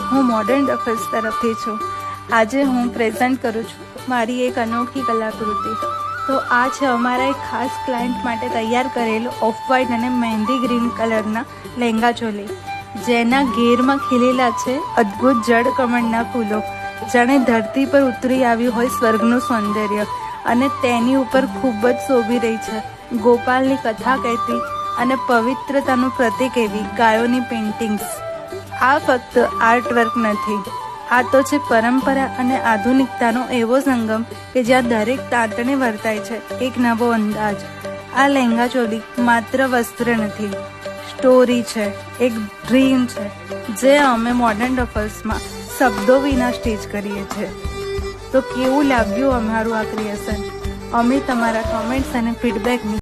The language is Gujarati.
હું મોડર્ન ડફર્સ તરફથી છું। આજે હું પ્રેઝન્ટ કરું છું મારી એક અનોખી કલાકૃતિ। તો આ છે અમારા એક ખાસ ક્લાયન્ટ માટે તૈયાર કરેલું ઓફ વ્હાઇટ અને મહેંદી ગ્રીન કલરના લહેંગા ચોલી, જેના ઘેરમાં ખીલેલા છે અદ્ભુત જળ કમળના ફૂલો। જાણે ધરતી પર ઉતરી આવ્યું હોય સ્વર્ગનું સૌંદર્ય, અને તેની ઉપર ખૂબ જ શોભી રહી છે ગોપાલની કથા કહેતી અને પવિત્રતાનું પ્રતીક એવી ગાયોની પેઇન્ટિંગ્સ। આ ફક્ત આર્ટવર્ક નથી, આ તો છે પરંપરા અને આધુનિકતાનો એવો સંગમ કે જ્યાં દરેક તાતણે વર્તાય છે એક નવો અંદાજ। આ લહેંગા ચોલી માત્ર વસ્ત્ર નથી, સ્ટોરી છે, એક ડ્રીમ છે, જે અમે મોડર્ન ડફર્સમાં શબ્દો વિના સ્ટીચ કરીએ છીએ। તો કેવું લાગ્યું અમારું આ ક્રિએશન? અમે તમારા કમેન્ટ્સ અને ફીડબેકની